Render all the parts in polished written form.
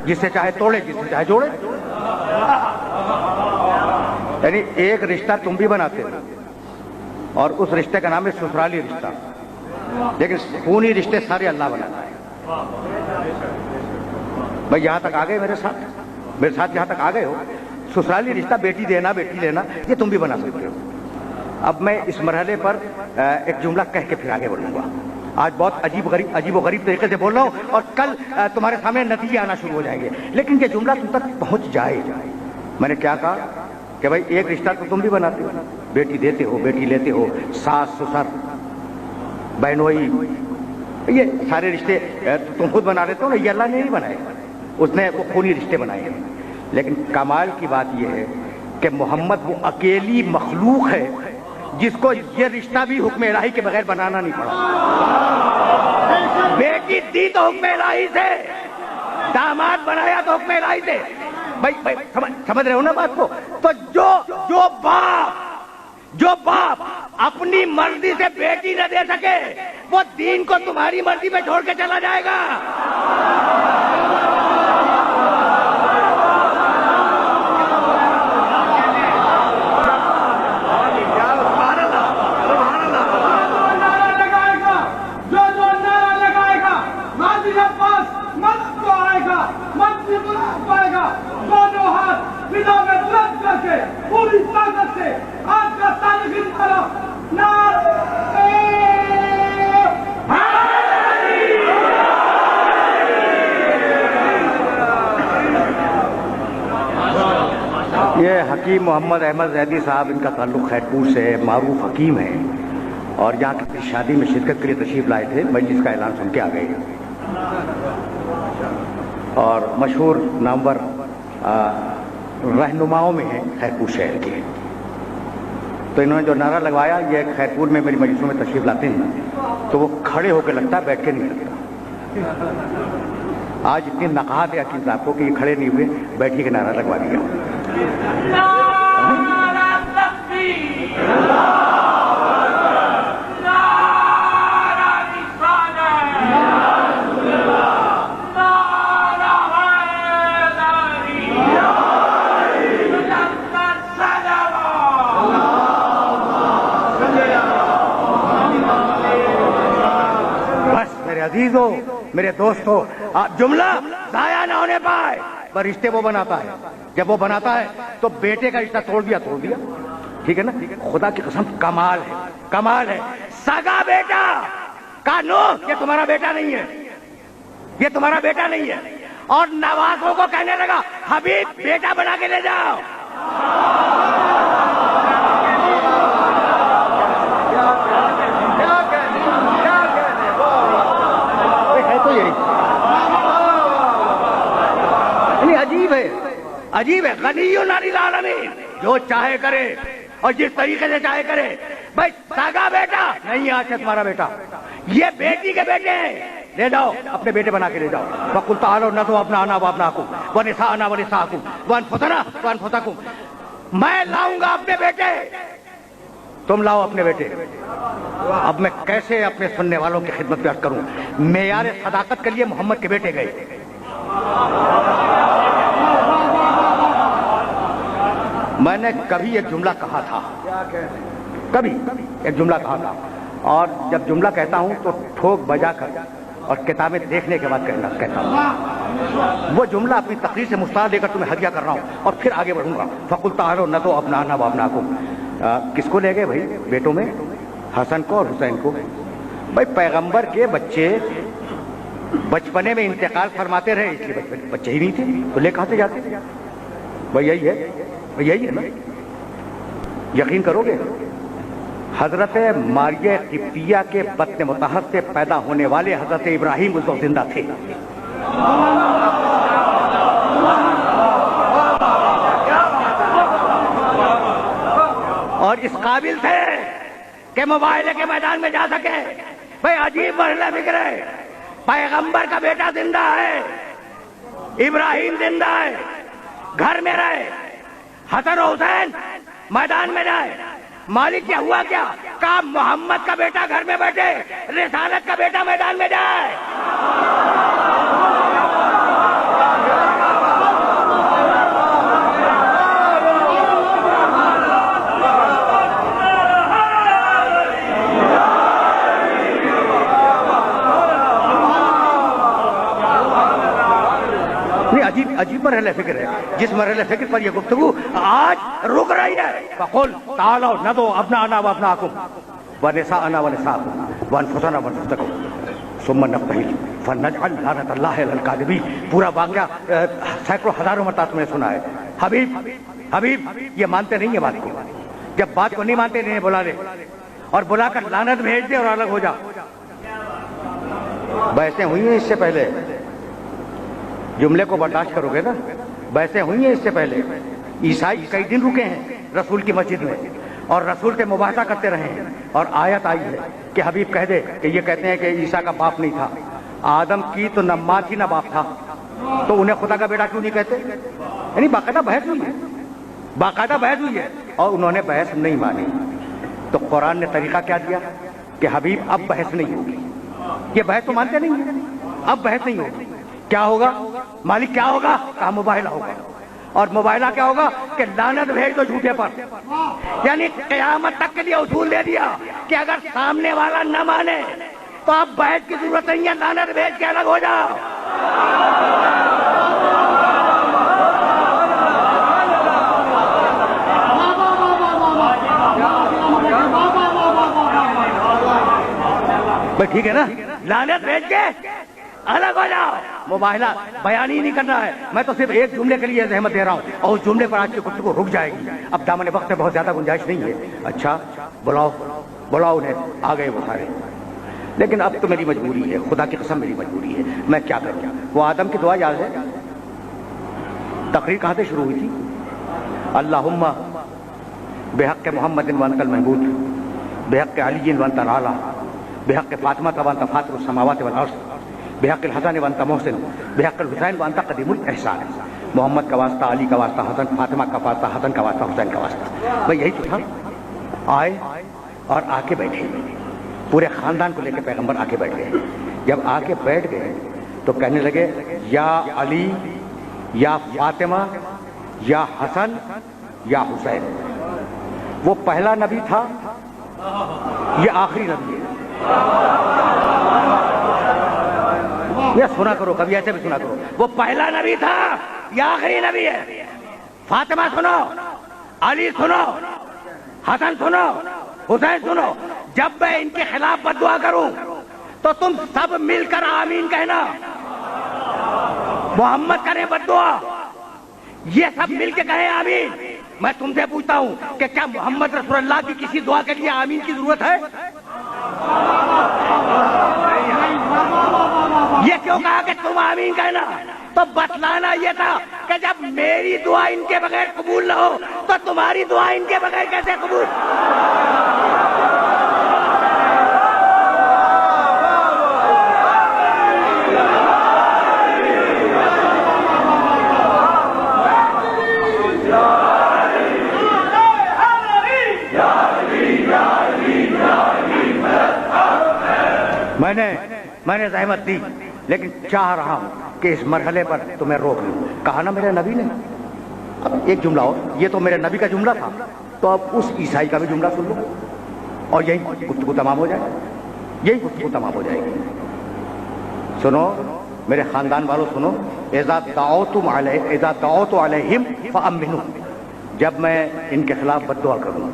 جس سے چاہے توڑے جس سے چاہے جوڑے. یعنی ایک رشتہ تم بھی بناتے ہو اور اس رشتے کا نام ہے سسرالی رشتہ, لیکن خونی رشتے سارے اللہ بناتا ہے. بھائی یہاں تک آ گئے میرے ساتھ یہاں تک آ گئے ہو. سسرالی رشتہ بیٹی دینا بیٹی لینا یہ تم بھی بنا سکتے ہو. اب میں اس مرحلے پر ایک جملہ کہہ کے پھر آگے بڑھوں گا. آج بہت عجیب و غریب طریقے سے بول رہا ہوں اور کل تمہارے سامنے نتیجے آنا شروع ہو جائیں گے, لیکن یہ جملہ تم تک پہنچ جائے. میں نے کیا کہا کہ بھائی ایک رشتہ تو تم بھی بناتے ہو, بیٹی دیتے ہو بیٹی لیتے ہو, ساس سسر بہنوئی, یہ سارے رشتے تم خود بنا لیتے ہو نا, یہ اللہ نے نہیں بنائے, اس نے وہ خونی رشتے بنائے ہیں. لیکن کمال کی بات یہ ہے کہ محمد وہ اکیلی مخلوق ہے جس کو یہ رشتہ بھی حکم الہی کے بغیر بنانا نہیں پڑا. بیٹی دی تو حکم الہی سے, داماد بنایا تو حکم الہی سے. بھائی سمجھ رہے ہو نا بات کو؟ تو جو باپ اپنی مرضی سے بیٹی نہ دے سکے وہ دین کو تمہاری مرضی پہ چھوڑ کے چلا جائے گا. پوری طاقت سے آج کا تاریخی یہ حکیم محمد احمد زیدی صاحب, ان کا تعلق خیرپور سے ہے, معروف حکیم ہیں اور یہاں کی شادی میں شرکت کے لیے تشریف لائے تھے. مجلس کا اعلان سن کے آ گئے اور مشہور نامور رہنماؤں میں ہیں خیرپور شہر کے. تو انہوں نے جو نعرہ لگوایا, یہ خیرپور میں میری مجلسوں میں تشریف لاتے ہیں تو وہ کھڑے ہو کے لگتا ہے, بیٹھ کے نہیں لگتا. آج اتنی نقاہت ہے حکیم صاحب کو کہ یہ کھڑے نہیں ہوئے, بیٹھی کے نعرہ لگوا دیا. عزیزو, میرے دوستو, جملہ ضائع نہ ہونے پائے. پر رشتے وہ بناتا ہے, جب وہ بناتا ہے تو بیٹے کا رشتہ توڑ دیا. ٹھیک ہے نا؟ خدا کی قسم کمال ہے. سگا بیٹا کا نو, یہ تمہارا بیٹا نہیں ہے, یہ تمہارا بیٹا نہیں ہے. اور نوازوں کو کہنے لگا حبیب بیٹا بنا کے لے جاؤ. عجیب ہے. غنی عن العالمین, جو چاہے کرے اور جس طریقے سے چاہے کرے. بھائی سگا بیٹا نہیں آج تمہارا بیٹا, یہ بیٹی کے بیٹے ہیں, لے جاؤ اپنے بیٹے بنا کے لے جاؤ. وَقُلْ تَعَالَوْا نَدْعُ أَبْنَاءَنَا وَأَبْنَاءَكُمْ وَنِسَاءَنَا وَنِسَاءَكُمْ وَأَنفُسَنَا وَأَنفُسَكُمْ. میں لاؤں گا اپنے بیٹے, تم لاؤ اپنے بیٹے. اب میں کیسے اپنے سننے والوں کی خدمت پیش کروں؟ معیار صداقت کے لیے محمد کے بیٹے گئے. میں نے کبھی ایک جملہ کہا تھا, اور جب جملہ کہتا ہوں تو ٹھوک بجا کر اور کتابیں دیکھنے کے بعد کہتا ہوں. وہ جملہ اپنی تقریر سے مستعار لے کر تمہیں ہدیہ کر رہا ہوں اور پھر آگے بڑھوں گا. فَقُلْ تَعَالَوْا نَدْعُ أَبْنَاءَنَا وَأَبْنَاءَكُمْ. کس کو لے گئے بھائی بیٹوں میں؟ حسن کو اور حسین کو. بھائی پیغمبر کے بچے بچپنے میں انتقال فرماتے رہے, اس لیے بچے ہی نہیں تھے تو لے کہاں سے جاتے؟ بھائی یہی ہے نا. یقین کرو گے حضرت ماریہ قبطیہ کے بطن مطہر سے پیدا ہونے والے حضرت ابراہیم اس وقت زندہ تھے. اور اس قابل تھے کہ مباہلے کے میدان میں جا سکے. بھائی عجیب مرحلہ فکر ہے. پیغمبر کا بیٹا زندہ ہے, ابراہیم زندہ ہے, گھر میں رہے. حسن و حسین میدان میں جائے. مالک کیا ہوا کیا؟ کہا محمد کا بیٹا گھر میں بیٹھے, رسالت کا بیٹا میدان میں جائے. نہیں عجیب مرحلہ فکر ہے. جس مرحلہ فکر پر یہ گفتگو آج رک رہی ہے. فقل تعالوا ندعو ابناءنا وابناءکم ونساءنا ونساءکم وانفسنا وانفسکم ثم نبتہل فنجعل لعنۃ اللہ علی الکاذبین. پورا واقعہ سینکڑوں ہزاروں مرتبہ تم نے سنا ہے. حبیب یہ مانتے نہیں ہے بات کو. جب بات کو نہیں مانتے انہیں بلا لے اور بلا کر لعنت بھیج دے اور الگ ہو جا. بحثیں ہوئی ہیں اس سے پہلے, جملے کو برداشت کرو گے نا. بحثیں ہوئی ہیں اس سے پہلے. عیسائی کئی دن رکے ہیں رسول کی مسجد میں اور رسول سے مباحثہ کرتے رہے ہیں, اور آیت آئی ہے کہ حبیب کہہ دے کہ یہ کہتے ہیں کہ عیسیٰ کا باپ نہیں تھا, آدم کی تو نہ ماں تھی نہ باپ تھا, تو انہیں خدا کا بیٹا کیوں نہیں کہتے؟ یعنی باقاعدہ بحث ہوئی ہے, باقاعدہ بحث ہوئی ہے, اور انہوں نے بحث نہیں مانی. تو قرآن نے طریقہ کیا دیا کہ حبیب اب بحث نہیں ہوگی. یہ بحث تو مانتے نہیں ہیں, اب بحث نہیں ہوگی. کیا ہوگا مالک, کیا ہوگا؟ کہا مباہلہ ہوگا. اور مباہلہ کیا ہوگا کہ لعنت بھیج دو جھوٹے پر. یعنی قیامت تک کے لیے اصول دے دیا کہ اگر سامنے والا نہ مانے تو اب بحث کی ضرورت نہیں ہے, لعنت بھیج کے الگ ہو جاؤ. بھائی ٹھیک ہے نا, لعنت بھیج کے الگ ہو جاؤ. مباہلہ بیان ہی نہیں کرنا ہے. میں تو صرف ایک جملے کے لیے زحمت دے رہا ہوں اور اس جملے پر آج کی گفتگو رک جائے گی. اب دامن وقت میں بہت زیادہ گنجائش نہیں ہے. اچھا بلاؤ انہیں, آ گئے وہ سارے. لیکن اب تو میری مجبوری ہے, خدا کی قسم میری مجبوری ہے, میں کیا کروں. وہ آدم کی دعا یاد ہے, تقریر کہاں سے شروع ہوئی تھی؟ اللہم بحق محمد وانت المحمود بحق علی وانت العالی بحق فاطمہ وانت فاطر السماوات والارض بحق الحسن وانت محسن بحق الحسین وانت قدیم الاحسان. محمد کا واسطہ, علی کا واسطہ, حسن فاطمہ کا واسطہ, حسن کا واسطہ, حسین کا واسطہ. بھائی یہی تو تھا. آئے اور آ کے بیٹھے, پورے خاندان کو لے کے پیغمبر آ کے بیٹھ گئے. جب آ کے بیٹھ گئے تو کہنے لگے یا علی, یا فاطمہ, یا حسن, یا حسین. وہ پہلا نبی تھا, یہ آخری نبی ہے. یہ سنا کرو, کبھی ایسے بھی سنا کرو. وہ پہلا نبی تھا, یہ آخری نبی ہے. فاطمہ سنو, علی سنو, حسن سنو, حسین سنو. جب میں ان کے خلاف بددعا کروں تو تم سب مل کر آمین کہنا. محمد کرے بددعا, یہ سب مل کے کہیں آمین. میں تم سے پوچھتا ہوں کہ کیا محمد رسول اللہ کی کسی دعا کے لیے آمین کی ضرورت ہے؟ یہ کیوں کہا کہ تم آمین کہنا؟ تو بتلانا یہ تھا کہ جب میری دعا ان کے بغیر قبول نہ ہو تو تمہاری دعا ان کے بغیر کیسے قبول؟ میں نے زحمت دی, لیکن چاہ رہا ہوں کہ اس مرحلے پر تمہیں روک لوں. کہا نا میرے نبی نے. اب ایک جملہ اور, یہ تو میرے نبی کا جملہ تھا, تو اب اس عیسائی کا بھی جملہ سن لو اور یہی گفتگو تمام ہو جائے, یہی گفتگو تمام ہو جائے گی. سنو میرے خاندان والوں, سنو. اذا دعوت علیہم فامنوا, جب میں ان کے خلاف بددعا کروں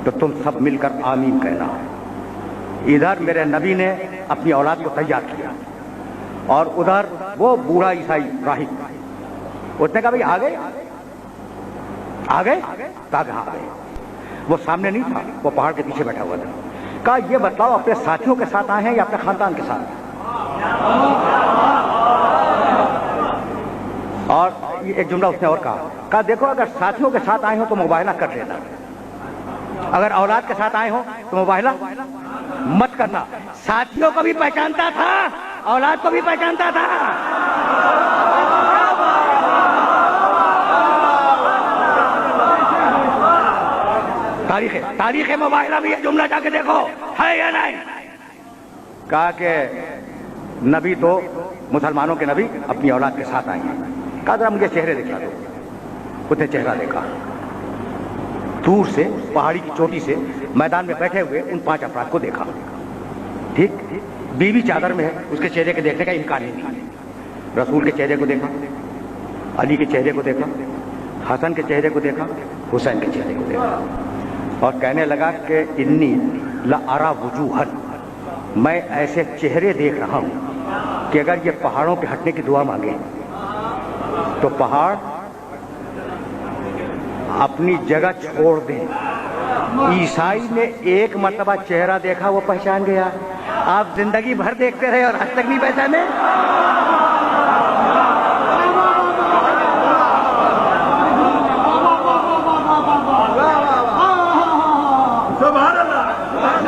تو تم سب مل کر آمین کہنا. ادھر میرے نبی نے اپنی اولاد کو تیار کیا اور ادھر وہ بوڑھا عیسائی راہب, اس نے کہا بھائی آ گئے کہاں آ گئے. وہ سامنے نہیں تھا, وہ پہاڑ کے پیچھے بیٹھا ہوا تھا. کہا یہ بتلاؤ اپنے ساتھیوں کے ساتھ آئے ہیں یا اپنے خاندان کے ساتھ؟ اور ایک جملہ اس نے اور کہا دیکھو اگر ساتھیوں کے ساتھ آئے ہو تو مباہلہ کر لینا, اگر اولاد کے ساتھ آئے ہو تو مباہلہ مت کرنا. ساتھیوں کو بھی پہچانتا تھا, اولاد کو بھی پہچانتا تھا. تاریخ مباہلہ بھی یہ جملہ جا کے دیکھو ہے یا نہیں. کہا کہ نبی تو مسلمانوں کے نبی اپنی اولاد کے ساتھ آئے ہیں. کہا ذرا مجھے چہرے دکھا دو. اس نے چہرہ دیکھا, دور سے پہاڑی کی چوٹی سے میدان میں بیٹھے ہوئے ان 5 افراد کو دیکھا. ٹھیک, بیوی چادر میں ہے, اس کے چہرے کے دیکھنے کا امکان ہی نہیں. رسول کے چہرے کو دیکھا, علی کے چہرے کو دیکھا، حسن کے چہرے کو دیکھا، حسین کے چہرے کو دیکھا، اور کہنے لگا کہ انی لارا وجوہن، میں ایسے چہرے دیکھ رہا ہوں کہ اگر یہ پہاڑوں کے ہٹنے کی دعا مانگے تو پہاڑ اپنی جگہ چھوڑ دیں۔ عیسائی نے ایک مرتبہ چہرہ دیکھا، وہ پہچان گیا۔ آپ زندگی بھر دیکھتے رہے اور آج تک نہیں پہچانے؟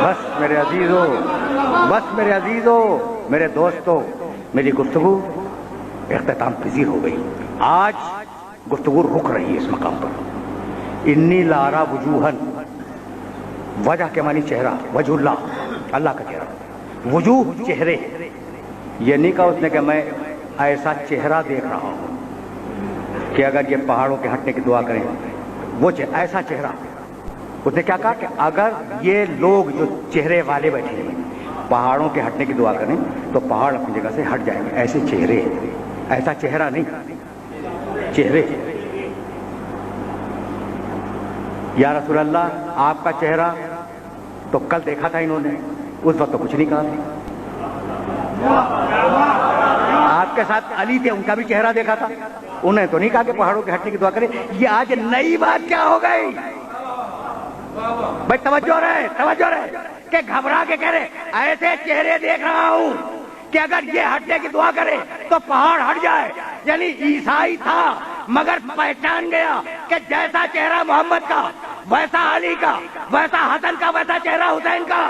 بس میرے عزیزو، بس میرے عزیزو، میرے دوستو، میری گفتگو اختتام پذیر ہو گئی۔ آج گفتگو رک رہی ہے اس مقام پر۔ انی لارا وجوہن، وجہ کے معنی چہرہ، وجہ اللہ، اللہ کا چہرہ، وجوہ چہرے، یہ نہیں کہا اس نے کہ میں ایسا چہرہ دیکھ رہا ہوں کہ اگر یہ پہاڑوں کے ہٹنے کی دعا کریں، وہ ایسا چہرہ۔ اس نے کیا کہا کہ اگر یہ لوگ جو چہرے والے بیٹھے ہیں پہاڑوں کے ہٹنے کی دعا کریں تو پہاڑ اپنی جگہ سے ہٹ جائیں گے۔ ایسے چہرے، ایسا چہرہ نہیں، چہرے۔ یا رسول اللہ آپ کا چہرہ تو کل دیکھا تھا انہوں نے، اس وقت تو کچھ نہیں کہا تھا۔ آپ کے ساتھ علی تھے، ان کا بھی چہرہ دیکھا تھا، انہیں تو نہیں کہا کہ پہاڑوں کے ہٹنے کی دعا کریں۔ یہ آج نئی بات کیا ہو گئی بھائی؟ توجہ رہے، توجہ رہے کہ گھبرا کے کہہ رہے ایسے چہرے دیکھ رہا ہوں کہ اگر یہ ہٹنے کی دعا کرے تو پہاڑ ہٹ جائے۔ یعنی عیسائی تھا مگر پہچان گیا کہ جیسا چہرہ محمد کا ویسا علی کا، ویسا حسن کا، ویسا چہرہ حسین کا۔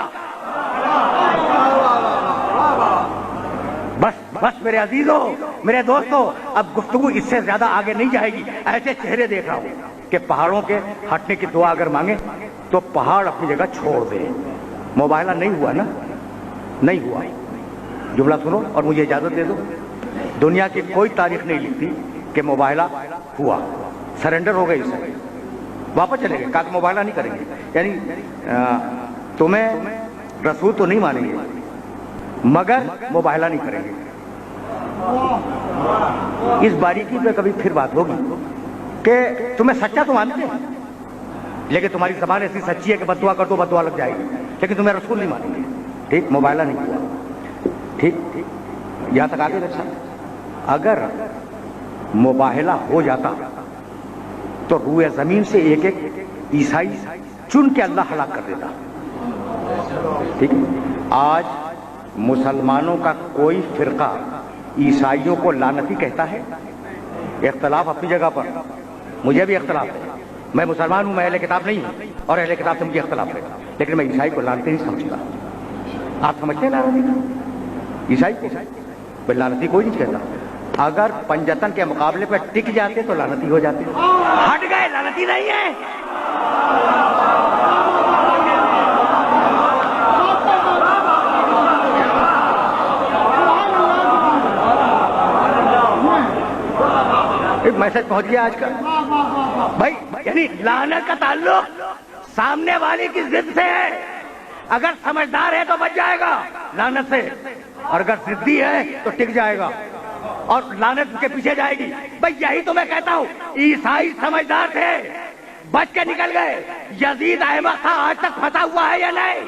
بس بس میرے عزیزوں، میرے دوستوں، اب گفتگو اس سے زیادہ آگے نہیں جائے گی۔ ایسے چہرے دیکھ رہا ہوں کہ پہاڑوں کے ہٹنے کی دعا اگر مانگے تو پہاڑ اپنی جگہ چھوڑ دے۔ مباہلہ نہیں ہوا نا، نہیں ہوا۔ جملہ سنو اور مجھے اجازت دے دو۔ دنیا کی کوئی تاریخ نہیں لکھتی کہ مباہلہ ہوا، سرنڈر ہو گئی، اس سے واپس چلے گئے، کہا کہ مباہلہ نہیں کریں گے۔ یعنی تمہیں رسول تو نہیں مانیں گے مگر مباہلہ نہیں کریں گے۔ اس باریکی پہ کبھی پھر بات ہوگی کہ تمہیں سچا تو مانتے ہیں لیکن تمہاری زبان ایسی سچی ہے کہ بددعا کر دو بددعا لگ جائے گی، لیکن تمہیں رسول نہیں مانیں گے۔ ٹھیک، مباہلہ نہیں ہوا، ٹھیک، یہاں تک آگے دیکھا۔ اگر مباہلہ ہو جاتا تو روئے زمین سے ایک ایک عیسائی چن کے اللہ ہلاک کر دیتا۔ ٹھیک، آج مسلمانوں کا کوئی فرقہ عیسائیوں کو لعنتی کہتا ہے؟ اختلاف اپنی جگہ پر، مجھے بھی اختلاف ہے، میں مسلمان ہوں، میں اہل کتاب نہیں ہوں اور اہل کتاب سے مجھے اختلاف ہے، لیکن میں عیسائی کو لعنتی نہیں سمجھتا۔ آپ سمجھتے ہیں لعنتی؟ عیسائی کو بھائی لعنتی کوئی نہیں کہتا۔ اگر پنجتن کے مقابلے پہ ٹک جاتے تو لعنتی ہو جاتے، ہٹ گئے لعنتی نہیں ہے۔ ایک میسج پہنچ گیا آج کا بھائی، یعنی لعنت کا تعلق سامنے والی کی ضد سے ہے۔ اگر سمجھدار ہے تو بچ جائے گا لعنت سے، اور اگر ضدی ہے تو ٹک جائے گا اور لعنت کے پیچھے جائے گی۔ بھائی یہی تو میں کہتا ہوں، عیسائی سمجھدار تھے، بچ کے نکل گئے۔ یزید احمق تھا، آج تک پھنسا ہوا ہے یا نہیں؟